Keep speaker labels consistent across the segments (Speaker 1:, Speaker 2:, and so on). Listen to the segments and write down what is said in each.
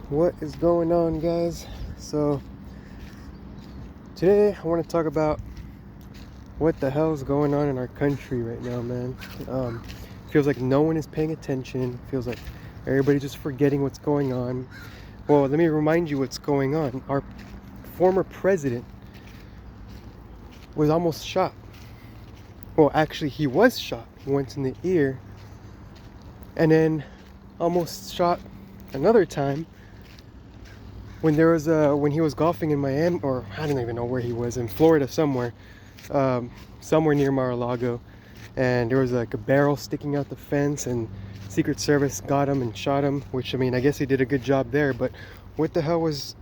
Speaker 1: What is going on, guys? So today I want to talk about what the hell is going on in our country right now, man. Feels like no one is paying attention. Feels like everybody's just forgetting what's going on. Well, let me remind you what's going on. Our former president was almost shot. Well, actually, he was shot once in the ear, and then almost shot another time when he was golfing in Miami, or I don't even know where he was, in Florida somewhere, somewhere near Mar-a-Lago, and there was like a barrel sticking out the fence, and Secret Service got him and shot him. Which, I mean, I guess he did a good job there, but how was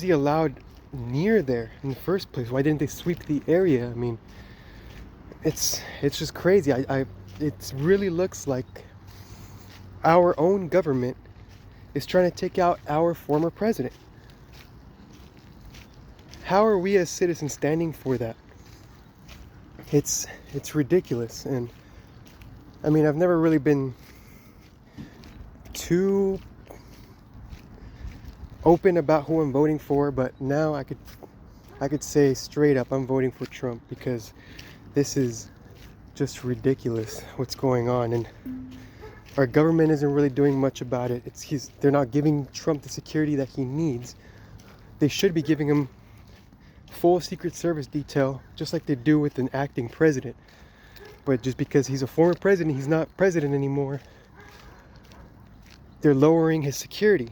Speaker 1: he allowed near there in the first place? Why didn't they sweep the area? I mean, it's just crazy. It really looks like our own government is trying to take out our former president. How are we as citizens standing for that? It's ridiculous. And I mean, I've never really been too open about who I'm voting for, but now I could say straight up I'm voting for Trump, because this is just ridiculous what's going on, and our government isn't really doing much about it. They're not giving Trump the security that he needs. They should be giving him full Secret Service detail, just like they do with an acting president. But just because he's a former president, he's not president anymore, they're lowering his security.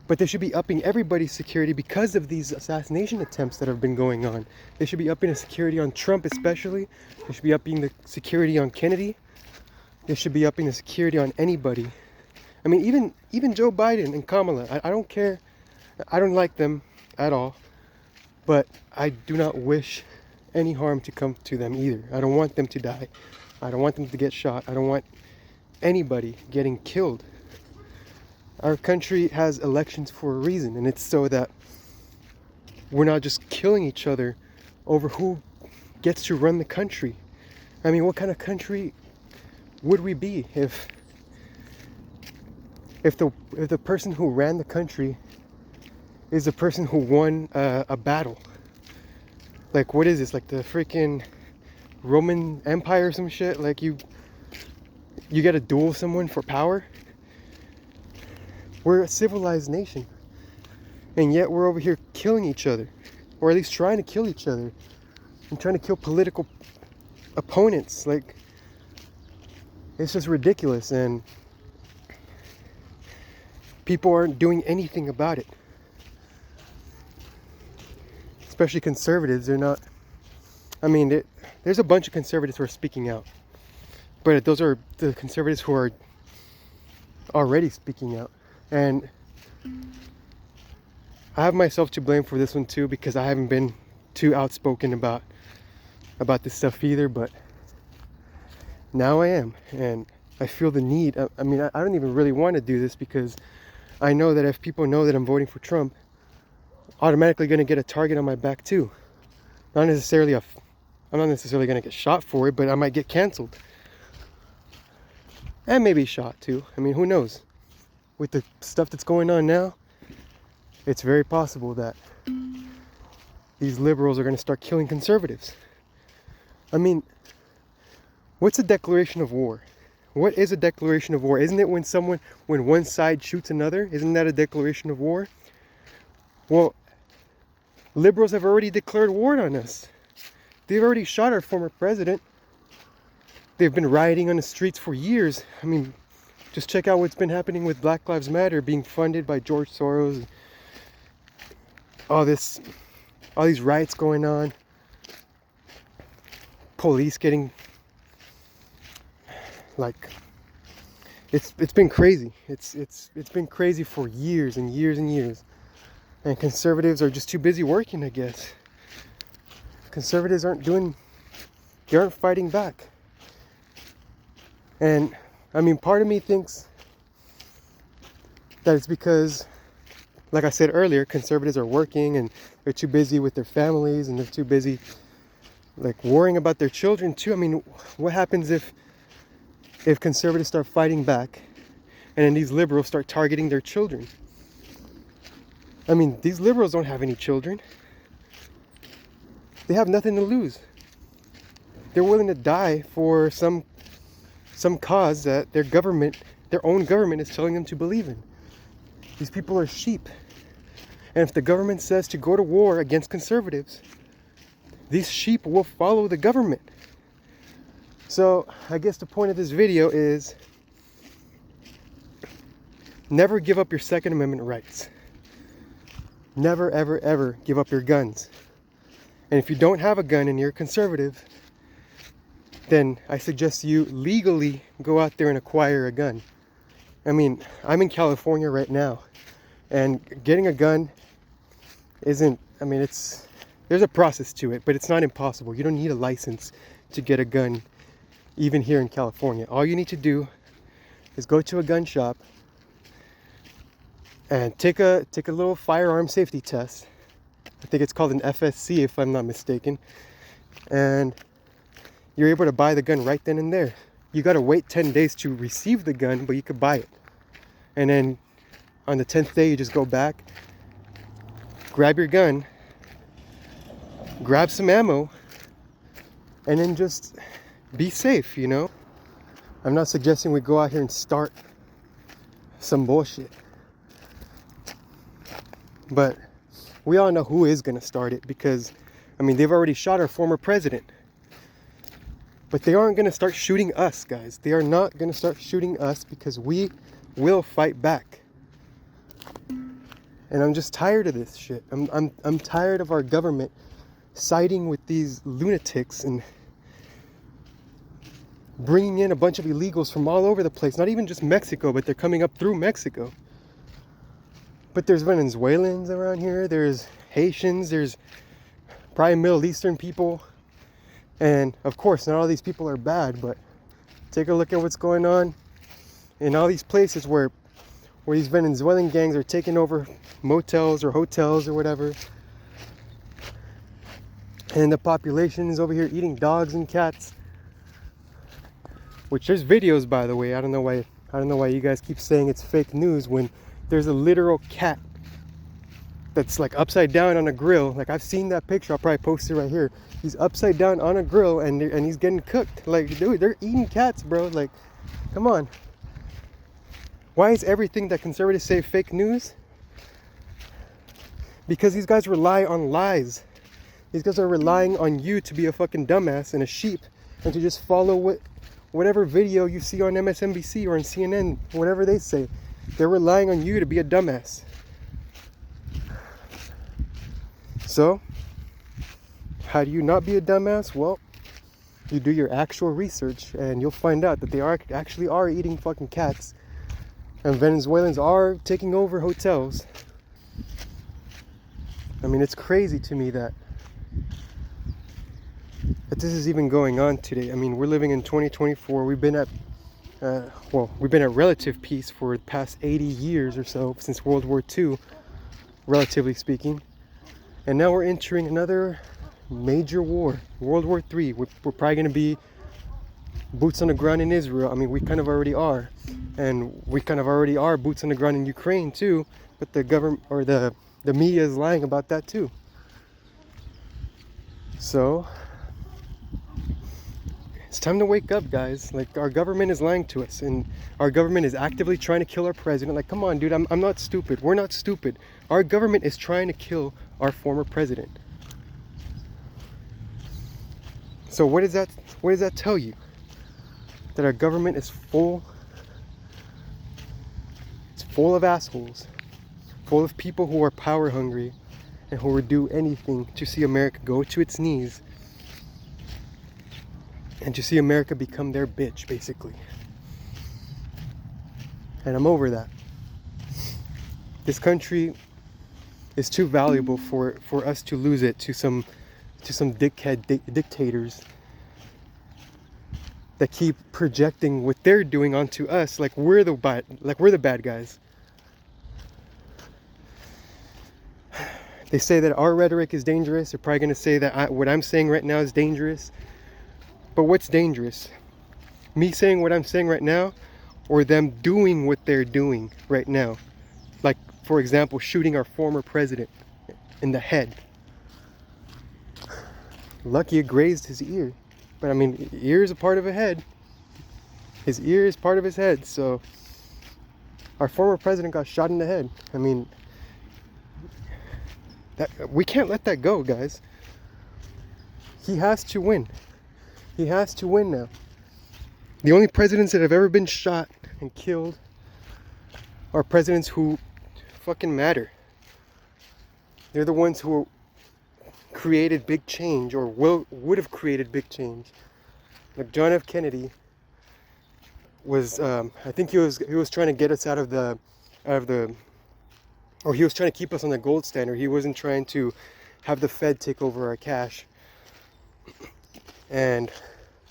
Speaker 1: But they should be upping everybody's security because of these assassination attempts that have been going on. They should be upping the security on Trump especially. They should be upping the security on Kennedy. They should be upping the security on anybody. I mean, even Joe Biden and Kamala. I don't care. I don't like them at all. But I do not wish any harm to come to them either. I don't want them to die. I don't want them to get shot. I don't want anybody getting killed. Our country has elections for a reason, and it's so that we're not just killing each other over who gets to run the country. I mean, what kind of country would we be if the person who ran the country is the person who won a battle? Like, what is this? Like the freaking Roman Empire or some shit? Like you gotta duel someone for power? We're a civilized nation, and yet we're over here killing each other, or at least trying to kill each other, and trying to kill political opponents. Like, it's just ridiculous, and people aren't doing anything about it. Especially conservatives. They're not. I mean, there's a bunch of conservatives who are speaking out, but those are the conservatives who are already speaking out. And I have myself to blame for this one too, because I haven't been too outspoken about this stuff either, but now I am, and I feel the need. I mean, I don't even really want to do this, because I know that if people know that I'm voting for Trump, automatically going to get a target on my back too. I'm not necessarily going to get shot for it, but I might get canceled. And maybe shot too. I mean, who knows? With the stuff that's going on now, it's very possible that these liberals are going to start killing conservatives. I mean, what's a declaration of war? What is a declaration of war? Isn't it when one side shoots another? Isn't that a declaration of war? Well, liberals have already declared war on us. They've already shot our former president. They've been rioting on the streets for years. I mean, just check out what's been happening with Black Lives Matter being funded by George Soros. All these riots going on. Police getting, like, it's been crazy. It's been crazy for years and years and years. And conservatives are just too busy working, I guess. Conservatives they aren't fighting back. And I mean, part of me thinks that it's because, like I said earlier, conservatives are working and they're too busy with their families, and they're too busy like worrying about their children too. I mean, what happens if conservatives start fighting back and then these liberals start targeting their children. I mean, these liberals don't have any children. They have nothing to lose. They're willing to die for some cause that their own government is telling them to believe in. These people are sheep. And if the government says to go to war against conservatives, these sheep will follow the government. So I guess the point of this video is never give up your Second Amendment rights. Never, ever, ever give up your guns. And if you don't have a gun and you're a conservative, then I suggest you legally go out there and acquire a gun. I mean, I'm in California right now, and getting a gun isn't, I mean, there's a process to it, but it's not impossible. You don't need a license to get a gun, even here in California. All you need to do is go to a gun shop and take a little firearm safety test. I think it's called an FSC if I'm not mistaken. And you're able to buy the gun right then and there. You got to wait 10 days to receive the gun, but you could buy it. And then on the 10th day, you just go back, grab your gun, grab some ammo, and then just be safe, you know? I'm not suggesting we go out here and start some bullshit. But we all know who is going to start it, because, I mean, they've already shot our former president. But they aren't going to start shooting us, guys. They are not going to start shooting us, because we will fight back. And I'm just tired of this shit. I'm tired of our government siding with these lunatics and bringing in a bunch of illegals from all over the place. Not even just Mexico, but they're coming up through Mexico. But there's Venezuelans around here. There's Haitians. There's probably Middle Eastern people. And of course, not all these people are bad, but take a look at what's going on in all these places where these Venezuelan gangs are taking over motels or hotels or whatever. And the population is over here eating dogs and cats. Which there's videos, by the way. I don't know why you guys keep saying it's fake news when there's a literal cat that's like upside down on a grill. Like, I've seen that picture. I'll probably post it right here. He's upside down on a grill and he's getting cooked. Like, dude, they're eating cats, bro. Like, come on. Why is everything that conservatives say fake news? Because these guys rely on lies. These guys are relying on you to be a fucking dumbass and a sheep, and to just follow whatever video you see on MSNBC or on CNN, whatever they say. They're relying on you to be a dumbass. So, how do you not be a dumbass? Well, you do your actual research and you'll find out that they actually are eating fucking cats. And Venezuelans are taking over hotels. I mean, it's crazy to me that this is even going on today. I mean, we're living in 2024. We've been at relative peace for the past 80 years or so, since World War II, relatively speaking. And now we're entering another major war, World War III. We're probably going to be boots on the ground in Israel. I mean, we kind of already are. And we kind of already are boots on the ground in Ukraine too. But the government, or the media, is lying about that too. So it's time to wake up, guys. Like, our government is lying to us, and our government is actively trying to kill our president. Like, come on, dude, I'm not stupid. We're not stupid. Our government is trying to kill our former president. So what does that tell you? That our government is full of assholes, full of people who are power hungry and who will do anything to see America go to its knees and to see America become their bitch, basically. And I'm over that. This country is too valuable for us to lose it to some dictators that keep projecting what they're doing onto us, like we're the bad guys. They say that our rhetoric is dangerous. They're probably going to say that what I'm saying right now is dangerous. But what's dangerous? Me saying what I'm saying right now, or them doing what they're doing right now. Like, for example, shooting our former president in the head. Lucky it grazed his ear. But I mean, ear is a part of a head. His ear is part of his head, so our former president got shot in the head. I mean, we can't let that go, guys. He has to win. He has to win now. The only presidents that have ever been shot and killed are presidents who fucking matter. They're the ones who created big change, or would have created big change. Like John F. Kennedy was, I think he was trying to get us out of the, or he was trying to keep us on the gold standard. He wasn't trying to have the Fed take over our cash. And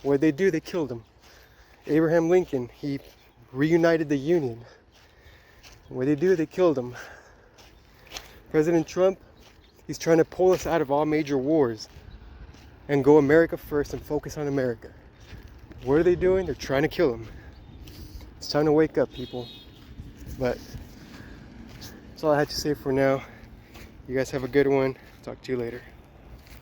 Speaker 1: what they do, they killed him. Abraham Lincoln, he reunited the Union. What they do, they killed him. President Trump, he's trying to pull us out of all major wars and go America first and focus on America. What are they doing? They're trying to kill him. It's time to wake up, people. But that's all I had to say for now. You guys have a good one. Talk to you later.